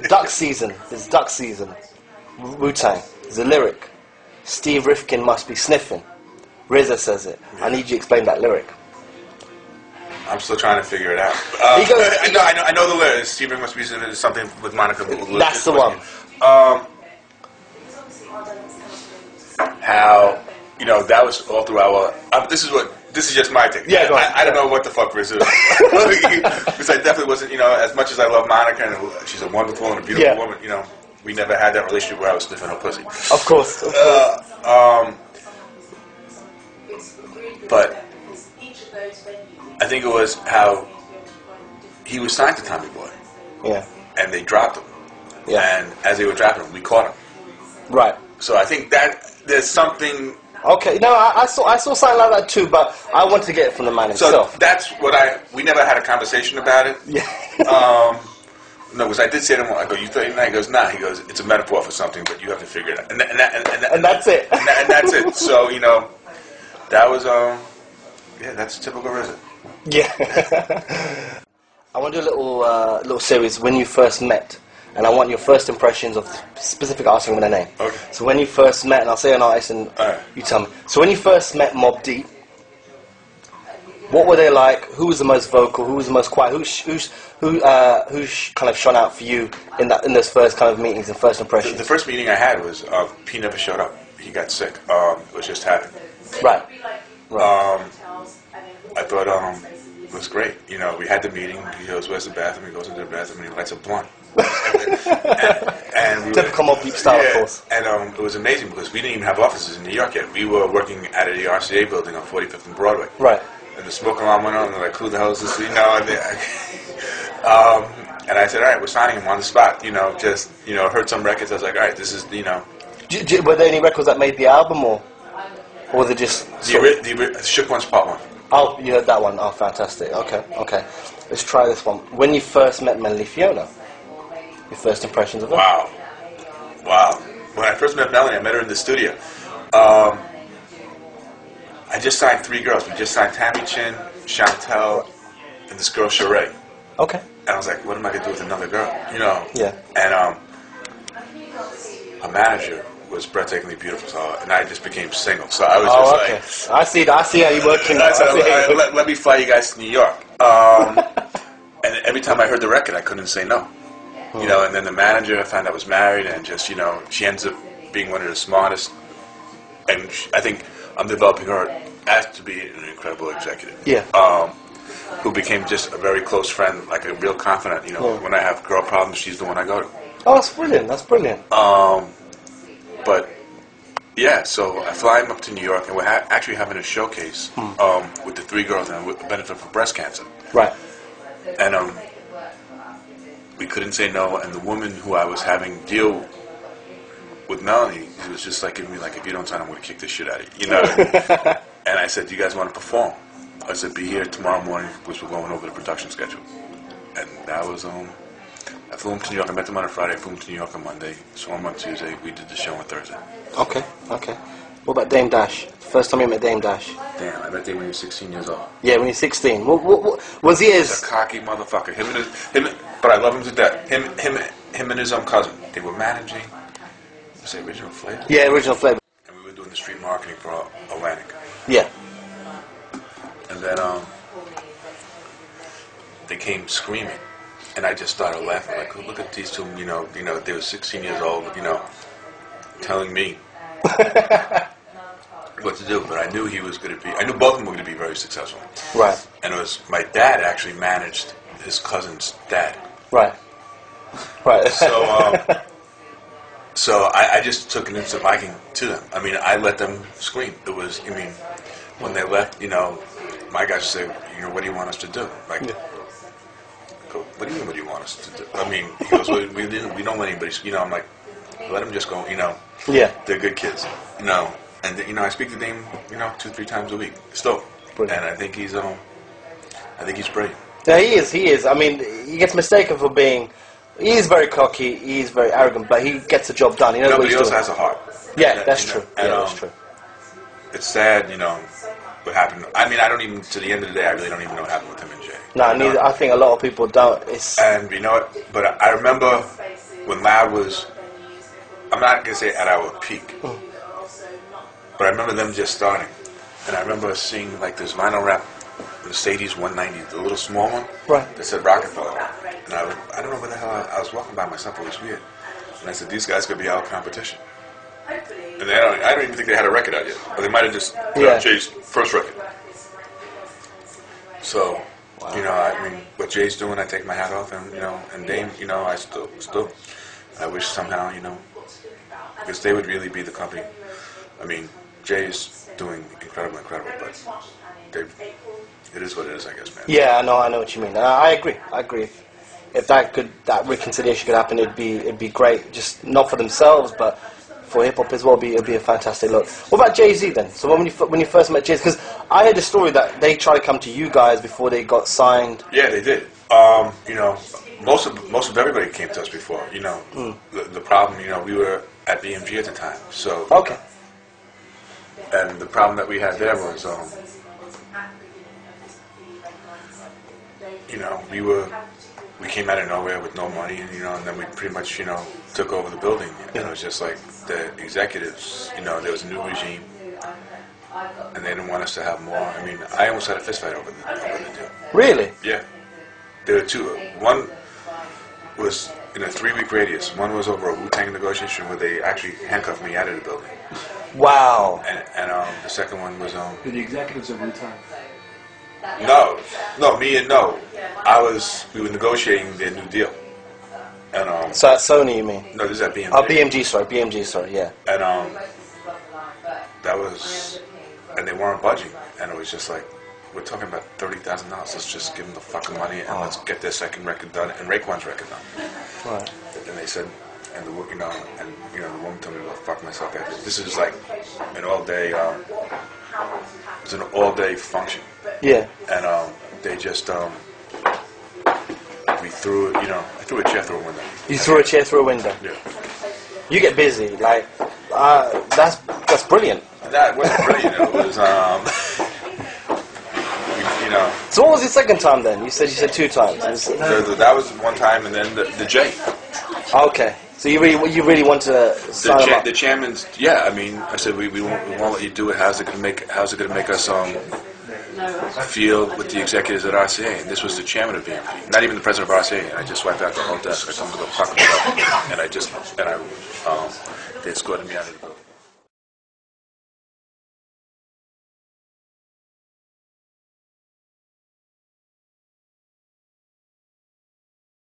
Duck season. It's duck season. Wu-Tang. There's a lyric. Steve Rifkind must be sniffing. RZA says it. I need you to explain that lyric. I'm still trying to figure it out. I know the lyrics. Steve Rifkind must be sniffing something with Monica. That's the one. How, that was all through our... this is just my take. Yeah, go ahead. I don't know what the fuck RZA is. Because I definitely wasn't, as much as I love Monica, and she's a wonderful and a beautiful woman, we never had that relationship where I was sniffing her pussy. Of course. But I think it was how he was signed to Tommy Boy. Yeah. And they dropped him. Yeah. And as they were dropping him, we caught him. Right. So I think that there's something... Okay, no, I saw something like that too, but I wanted to get it from the man himself. So that's what we never had a conversation about it. Yeah. No, because I did say to him, I go, you thought he goes, nah. He goes, it's a metaphor for something, but you have to figure it out. And that's it. And that's it. So, that was, that's typical RZA. Yeah. I want to do a little series, When You First Met. And I want your first impressions of specific artists with a name. Okay. So when you first met, and I'll say an artist and you tell me. So when you first met Mobb Deep, what were they like? Who was the most vocal? Who was the most quiet? Who kind of shone out for you in those first kind of meetings and first impressions? The first meeting I had was P never showed up. He got sick. It was just happened. Right. I thought it was great. We had the meeting. He goes, "Where's the bathroom?" He goes into the bathroom and he lights a blunt. and Typical Mobb Deep style, of course. And it was amazing because we didn't even have offices in New York yet. We were working out of the RCA building on 45th and Broadway. Right. And the smoke alarm went on, and they're like, "Who the hell is this?" And I said, "All right, we're signing him on the spot." Just heard some records. I was like, "All right, this is Were there any records that made the album, or was it just the Shook Ones Part 1? Oh, you heard that one. Oh, fantastic. Okay. Let's try this one. When you first met Melanie Fiona, your first impressions of her? Wow. When I first met Melanie, I met her in the studio. I just signed 3 girls. We just signed Tammy Chin, Chantel, and this girl Sheree. Okay. And I was like, what am I going to do with another girl? Yeah. And her manager was breathtakingly beautiful, and I just became single. So I was just I see how you working. I said, let me fly you guys to New York. And every time I heard the record, I couldn't say no. And then the manager I found out was married, and just, she ends up being one of the smartest. And I think I'm developing her as to be an incredible executive. Yeah. Who became just a very close friend, like a real confidant. When I have girl problems, she's the one I go to. Oh, that's brilliant. But yeah, so I fly him up to New York, and we're actually having a showcase with the 3 girls and with the benefit for breast cancer. Right. And we couldn't say no, and the woman who I was having deal with Melanie, she was just like giving me like, if you don't sign, I'm going to kick the shit out of you. And I said, do you guys want to perform? I said, be here tomorrow morning, because we're going over the production schedule. And that was I flew him to New York. I met them on a Friday. I flew him to New York on Monday. Saw him on Tuesday. We did the show on Thursday. Okay. What about Dame Dash? First time you met Dame Dash? Damn, I met Dame when he was 16 years old. Yeah, when he was 16. What was he He's a cocky motherfucker. But I love him to death. Him and his cousin. They were managing. Was it Original Flavor? Yeah, Original Flavor. And we were doing the street marketing for Atlantic. Yeah. And then they came screaming. And I just started laughing, like, look at these two, they were 16 years old, telling me what to do. But I knew both of them were going to be very successful. Right. And it was, my dad actually managed his cousin's dad. Right. So I just took an instant liking to them. I let them scream. It was, when they left, my guys said, what do you want us to do? Like, what do you mean, what do you want us to do? He goes, well, we don't let anybody, I'm like, let them just go, Yeah. They're good kids, and, I speak to Dame, 2-3 times a week, still. Brilliant. And I think he's brilliant. Yeah, he is. He gets mistaken for being, he is very cocky, he is very arrogant, but he gets the job done. He knows what he's also doing. has a heart. Yeah, that's true. That's true. It's sad, what happened. I don't even, to the end of the day, I really don't even know what happened with him and Jay. No, neither. I think a lot of people don't. And you know what? But I remember when Loud was, I'm not going to say at our peak, but I remember them just starting. And I remember seeing like this vinyl wrap Mercedes 190, the little small one, Right. that said Rockefeller. And I don't know where the hell I was walking by myself, it was weird. And I said, these guys could be our competition. And I don't even think they had a record out yet. Or they might have just put out Jay's first record. So, you know, I mean, what Jay's doing, I take my hat off, and, you know, and Dame, you know, I still, I wish somehow, you know, because they would really be the company. I mean, Jay's doing incredible, but it is what it is, I guess, man. Yeah, I know what you mean. I agree. If that reconciliation could happen, it'd be great. Just not for themselves, but for hip hop as well. It'd be a fantastic look. What about Jay-Z then? So when you first met Jay-Z, because I heard the story that they tried to come to you guys before they got signed. Yeah, they did. You know, most of everybody came to us before. You know, the problem, you know, we were at BMG at the time, so Okay. And the problem that we had there was, you know, we came out of nowhere with no money, and, you know, and then we pretty much, you know, took over the building, and it was just like the executives, you know, there was a new regime, and they didn't want us to have more. I mean, I almost had a fist fight over the deal. Really? Yeah. There were two. One was in a 3-week radius. One was over a Wu-Tang negotiation where they actually handcuffed me out of the building. Wow. And the second one was Did the executives of Wu-Tang? We were negotiating their new deal. And So at Sony, you mean? no, this is at BMG. Oh, BMG, sorry, yeah. And that was, and they weren't budging, and it was just like, we're talking about $30,000. Let's just give them the fucking money, and let's get their second record done and Raekwon's record done. Right. And they said, and the woman told me to go fuck myself after. This is like an all-day. It's an all-day function. Yeah. And they just we threw it. You know, I threw a chair through a window. You threw a chair through a window. Yeah. You get busy, like that's brilliant. That wasn't brilliant. It was you know. So what was your second time then? You said 2 times. That was one time, and then the J. Okay. So you really want to sign up? The chairman's, yeah. I mean, I said we won't let you do it. How's it gonna make us feel with the executives at RCA? And this was the chairman of BMG, not even the president of RCA. And I just wiped out the whole desk. I told him to go fuck himself, and they escorted me out of the building.